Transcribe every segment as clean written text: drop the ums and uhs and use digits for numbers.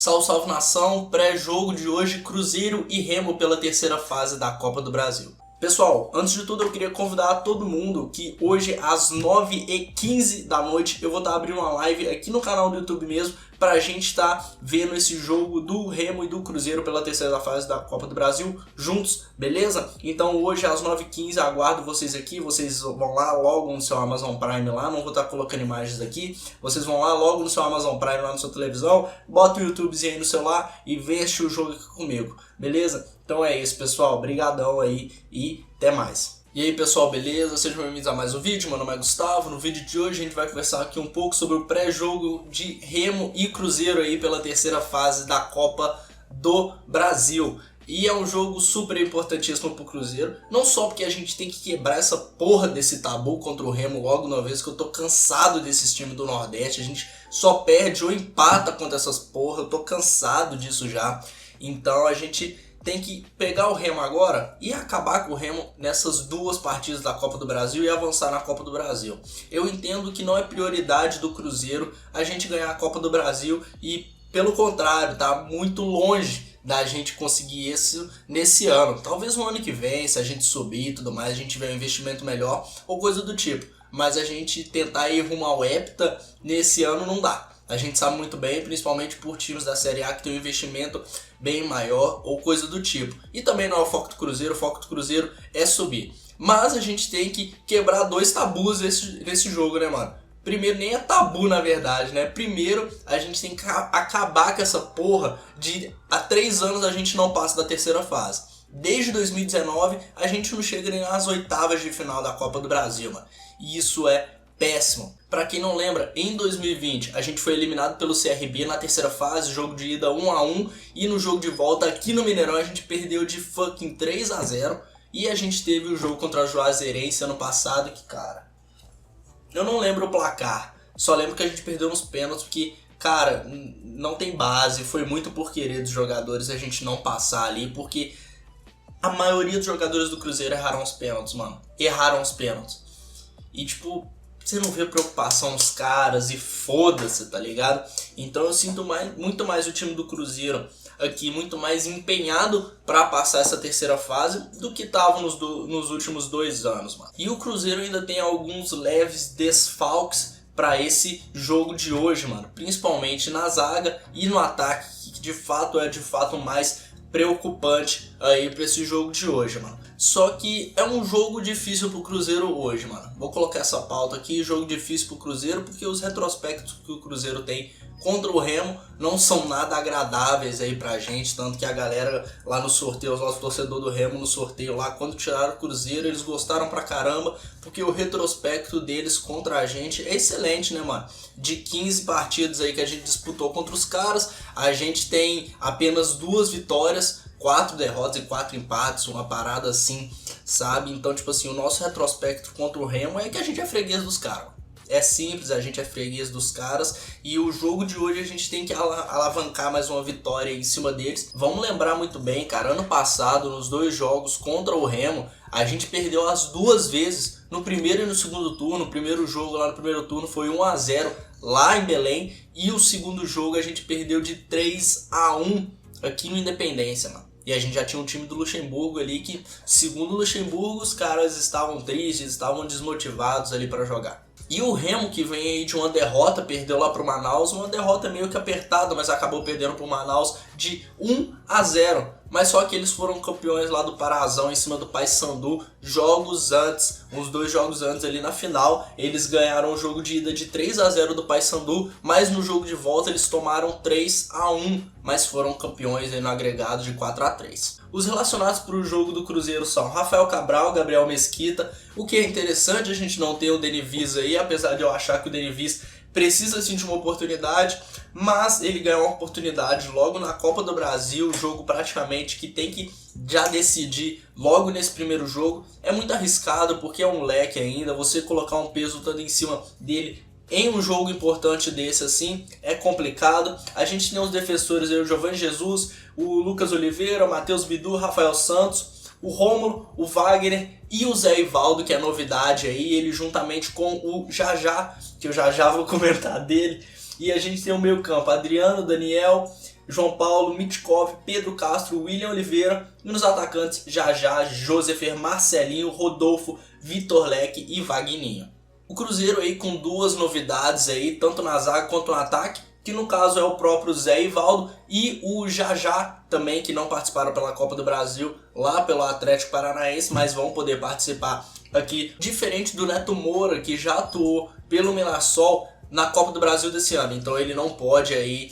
Salve, salve nação, pré-jogo de hoje, Cruzeiro e Remo pela terceira fase da Copa do Brasil. Pessoal, antes de tudo eu queria convidar todo mundo que hoje às 9h15 da noite eu vou estar abrindo uma live aqui no canal do YouTube mesmo pra gente estar vendo esse jogo do Remo e do Cruzeiro pela terceira fase da Copa do Brasil juntos, beleza? Então hoje às 9h15 aguardo vocês aqui, vocês vão lá logo no seu Amazon Prime lá, não vou estar colocando imagens aqui, vocês vão lá logo no seu Amazon Prime lá na sua televisão, bota o YouTubezinho aí no celular e vê o jogo aqui comigo, beleza? Então é isso, pessoal, brigadão aí e até mais. E aí pessoal, beleza? Sejam bem-vindos a mais um vídeo, meu nome é Gustavo. No vídeo de hoje a gente vai conversar aqui um pouco sobre o pré-jogo de Remo e Cruzeiro aí pela terceira fase da Copa do Brasil. E é um jogo super importantíssimo pro Cruzeiro, não só porque a gente tem que quebrar essa porra desse tabu contra o Remo logo uma vez, que eu tô cansado desses times do Nordeste, a gente só perde ou empata contra essas porra, eu tô cansado disso já. Então a gente tem que pegar o Remo agora e acabar com o Remo nessas duas partidas da Copa do Brasil e avançar na Copa do Brasil. Eu entendo que não é prioridade do Cruzeiro a gente ganhar a Copa do Brasil e, pelo contrário, tá muito longe da gente conseguir isso nesse ano. Talvez no ano que vem, se a gente subir e tudo mais, a gente tiver um investimento melhor ou coisa do tipo. Mas a gente tentar ir rumo ao hepta nesse ano não dá. A gente sabe muito bem, principalmente por times da Série A que tem um investimento bem maior ou coisa do tipo. E também não é o foco do Cruzeiro, o foco do Cruzeiro é subir. Mas a gente tem que quebrar dois tabus nesse jogo, né, mano? Primeiro, nem é tabu na verdade, né? Primeiro, a gente tem que acabar com essa porra de há 3 anos a gente não passa da terceira fase. Desde 2019, a gente não chega nem às oitavas de final da Copa do Brasil, mano. E isso é péssimo. Pra quem não lembra, em 2020 a gente foi eliminado pelo CRB na terceira fase, jogo de ida 1-1, e no jogo de volta aqui no Mineirão a gente perdeu de fucking 3-0, e a gente teve o jogo contra a Juazeirense ano passado que, cara, eu não lembro o placar, só lembro que a gente perdeu uns pênaltis porque, cara, não tem base, foi muito por querer dos jogadores a gente não passar ali, porque a maioria dos jogadores do Cruzeiro erraram os pênaltis, mano, erraram os pênaltis, e tipo, você não vê preocupação nos caras e foda-se, tá ligado? Então eu sinto muito mais o time do Cruzeiro aqui, muito mais empenhado pra passar essa terceira fase do que tava nos últimos 2 anos, mano. E o Cruzeiro ainda tem alguns leves desfalques pra esse jogo de hoje, mano. Principalmente na zaga e no ataque, que de fato é mais preocupante aí pra esse jogo de hoje, mano. Só que é um jogo difícil pro Cruzeiro hoje, mano. Vou colocar essa pauta aqui, jogo difícil pro Cruzeiro, porque os retrospectos que o Cruzeiro tem contra o Remo não são nada agradáveis aí pra gente, tanto que a galera lá no sorteio, os nossos torcedores do Remo no sorteio lá, quando tiraram o Cruzeiro, eles gostaram pra caramba, porque o retrospecto deles contra a gente é excelente, né, mano? De 15 partidas aí que a gente disputou contra os caras, a gente tem apenas 2 vitórias, 4 derrotas e 4 empates, uma parada assim, sabe? Então, tipo assim, o nosso retrospecto contra o Remo é que a gente é freguês dos caras. É simples, a gente é freguês dos caras e o jogo de hoje a gente tem que alavancar mais uma vitória em cima deles. Vamos lembrar muito bem, cara, ano passado, nos 2 jogos contra o Remo, a gente perdeu as 2 vezes, no primeiro e no segundo turno. O primeiro jogo lá no primeiro turno foi 1-0 lá em Belém e o segundo jogo a gente perdeu de 3-1 aqui no Independência, mano. E a gente já tinha um time do Luxemburgo ali que, segundo o Luxemburgo, os caras estavam tristes, estavam desmotivados ali para jogar. E o Remo, que vem aí de uma derrota, perdeu lá pro Manaus, uma derrota meio que apertada, mas acabou perdendo pro Manaus de 1-0. Mas só que eles foram campeões lá do Parazão em cima do Paysandu jogos antes, uns 2 jogos antes ali na final. Eles ganharam o jogo de ida de 3-0 do Paysandu, mas no jogo de volta eles tomaram 3-1, mas foram campeões aí no agregado de 4-3. Os relacionados para o jogo do Cruzeiro são Rafael Cabral, Gabriel Mesquita. O que é interessante, a gente não tem o Denivis aí, apesar de eu achar que o Denivis precisa sim de uma oportunidade, mas ele ganhou uma oportunidade logo na Copa do Brasil, jogo praticamente que tem que já decidir logo nesse primeiro jogo. É muito arriscado porque é um moleque ainda, você colocar um peso todo em cima dele em um jogo importante desse assim, é complicado. A gente tem os defensores aí, o Giovanni Jesus, o Lucas Oliveira, o Matheus Bidu, Rafael Santos, o Rômulo, o Wagner e o Zé Ivaldo, que é novidade aí, ele juntamente com o Jajá, que eu já vou comentar dele. E a gente tem o meio campo, Adriano, Daniel, João Paulo, Mitkov, Pedro Castro, William Oliveira. E nos atacantes, Jajá, Josefer, Marcelinho, Rodolfo, Vitor Leque e Vagninho. O Cruzeiro aí com duas novidades aí, tanto na zaga quanto no ataque, que no caso é o próprio Zé Ivaldo e o Jajá também, que não participaram pela Copa do Brasil lá pelo Atlético Paranaense, mas vão poder participar aqui, diferente do Neto Moura, que já atuou pelo Mirassol na Copa do Brasil desse ano, então ele não pode aí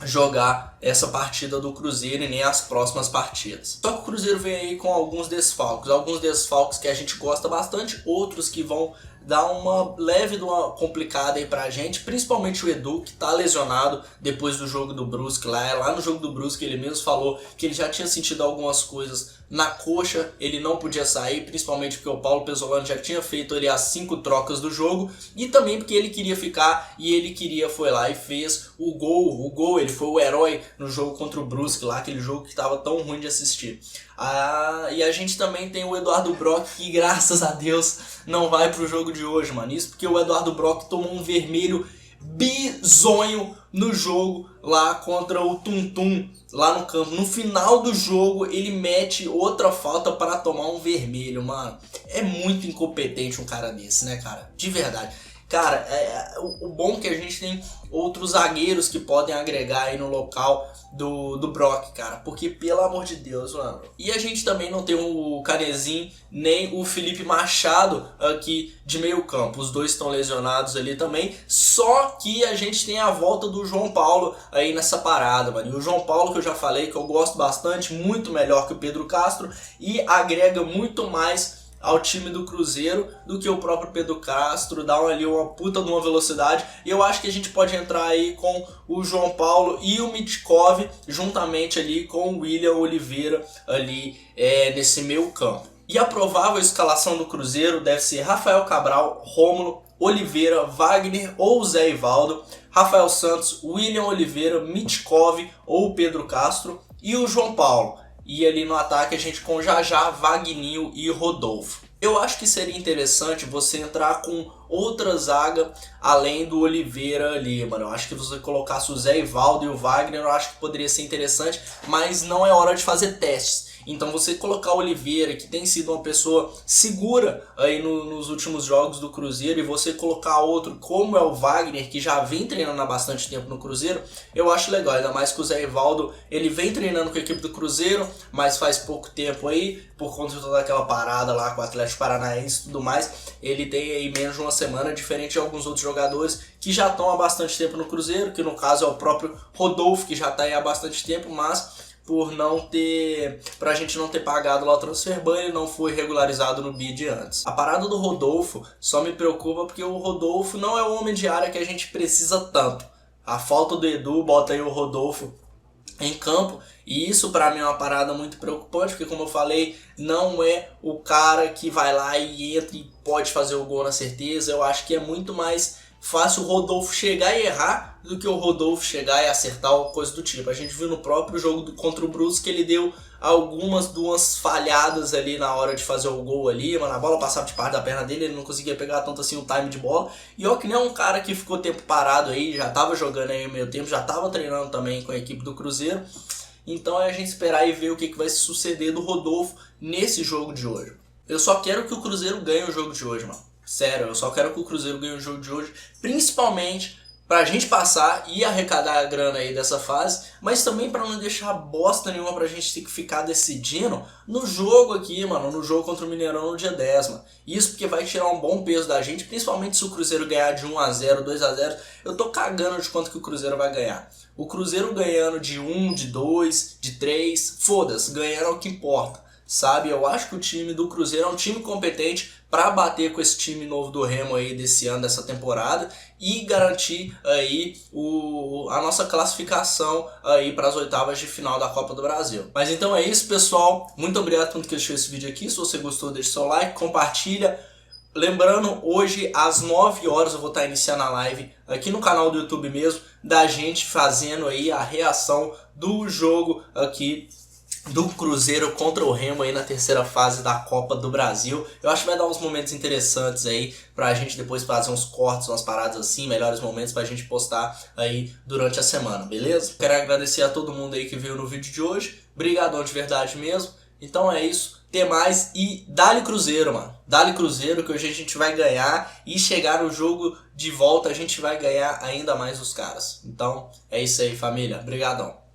jogar essa partida do Cruzeiro e nem as próximas partidas. Só que o Cruzeiro vem aí com alguns desfalques que a gente gosta bastante, outros que vão dar uma leve de uma complicada aí pra gente, principalmente o Edu, que tá lesionado depois do jogo do Brusque lá no jogo do Brusque ele mesmo falou que ele já tinha sentido algumas coisas na coxa, ele não podia sair, principalmente porque o Paulo Pesolano já tinha feito ali as 5 trocas do jogo, e também porque ele queria ficar, e ele foi lá e fez o gol, ele foi o herói no jogo contra o Brusque lá, aquele jogo que estava tão ruim de assistir. E a gente também tem o Eduardo Brock, que graças a Deus não vai pro jogo de hoje, mano. Isso porque o Eduardo Brock tomou um vermelho bizonho no jogo lá contra o Tum lá no campo. No final do jogo ele mete outra falta para tomar um vermelho, mano. É muito incompetente um cara desse, né, cara? De verdade. Cara, o bom é que a gente tem outros zagueiros que podem agregar aí no local do Brock, cara. Porque, pelo amor de Deus, mano. E a gente também não tem o Canezinho nem o Felipe Machado aqui de meio campo. Os dois estão lesionados ali também. Só que a gente tem a volta do João Paulo aí nessa parada, mano. E o João Paulo, que eu já falei, que eu gosto bastante, muito melhor que o Pedro Castro. E agrega muito mais ao time do Cruzeiro do que o próprio Pedro Castro, dá ali uma puta de uma velocidade, e eu acho que a gente pode entrar aí com o João Paulo e o Mitkov juntamente ali com o William Oliveira ali nesse meio campo. E a provável escalação do Cruzeiro deve ser Rafael Cabral, Rômulo, Oliveira, Wagner ou Zé Ivaldo, Rafael Santos, William Oliveira, Mitkov ou Pedro Castro e o João Paulo. E ali no ataque a gente com Jajá, Vagninho e Rodolfo. Eu acho que seria interessante você entrar com outra zaga além do Oliveira ali, mano. Eu acho que você colocasse o Zé Ivaldo e o Wagner, eu acho que poderia ser interessante, mas não é hora de fazer testes. Então você colocar o Oliveira, que tem sido uma pessoa segura aí nos últimos jogos do Cruzeiro, e você colocar outro como é o Wagner, que já vem treinando há bastante tempo no Cruzeiro, eu acho legal. Ainda mais que o Zé Ivaldo, ele vem treinando com a equipe do Cruzeiro, mas faz pouco tempo aí, por conta de toda aquela parada lá com o Atlético Paranaense e tudo mais, ele tem aí menos de uma semana, diferente de alguns outros jogadores que já estão há bastante tempo no Cruzeiro, que no caso é o próprio Rodolfo, que já está aí há bastante tempo, mas pra gente não ter pagado lá o transfer ban, ele não foi regularizado no bid antes. A parada do Rodolfo só me preocupa porque o Rodolfo não é o homem de área que a gente precisa tanto. A falta do Edu bota aí o Rodolfo em campo, e isso pra mim é uma parada muito preocupante, porque como eu falei, não é o cara que vai lá e entra e pode fazer o gol na certeza. Eu acho que é muito mais fácil o Rodolfo chegar e errar do que o Rodolfo chegar e acertar ou coisa do tipo. A gente viu no próprio jogo contra o Brusque que ele deu duas falhadas ali na hora de fazer o gol ali, mano. A bola passava de parte da perna dele, ele não conseguia pegar tanto assim o time de bola. E ó, que nem é um cara que ficou tempo parado aí, já tava jogando aí meio tempo, já tava treinando também com a equipe do Cruzeiro. Então é a gente esperar e ver o que vai se suceder do Rodolfo nesse jogo de hoje. Eu só quero que o Cruzeiro ganhe o jogo de hoje, mano. Sério, eu só quero que o Cruzeiro ganhe o jogo de hoje, principalmente pra gente passar e arrecadar a grana aí dessa fase, mas também pra não deixar bosta nenhuma pra gente ter que ficar decidindo no jogo aqui, mano, no jogo contra o Mineirão no dia 10, mano. Isso porque vai tirar um bom peso da gente, principalmente se o Cruzeiro ganhar de 1-0, 2-0, eu tô cagando de quanto que o Cruzeiro vai ganhar. O Cruzeiro ganhando de 1, de 2, de 3, foda-se, ganhando é o que importa, sabe? Eu acho que o time do Cruzeiro é um time competente para bater com esse time novo do Remo aí desse ano, dessa temporada, e garantir aí a nossa classificação aí para as oitavas de final da Copa do Brasil. Mas então é isso, pessoal. Muito obrigado por todo que assistiu esse vídeo aqui. Se você gostou, deixa seu like, compartilha. Lembrando, hoje às 9 horas eu vou estar iniciando a live aqui no canal do YouTube mesmo, da gente fazendo aí a reação do jogo aqui do Cruzeiro contra o Remo aí na terceira fase da Copa do Brasil. Eu acho que vai dar uns momentos interessantes aí pra gente depois fazer uns cortes, umas paradas assim, melhores momentos pra gente postar aí durante a semana, beleza? Quero agradecer a todo mundo aí que veio no vídeo de hoje. Obrigadão de verdade mesmo. Então é isso. Até mais e dá-lhe Cruzeiro, mano. Dá-lhe Cruzeiro que hoje a gente vai ganhar e chegar no jogo de volta a gente vai ganhar ainda mais os caras. Então é isso aí, família. Obrigadão.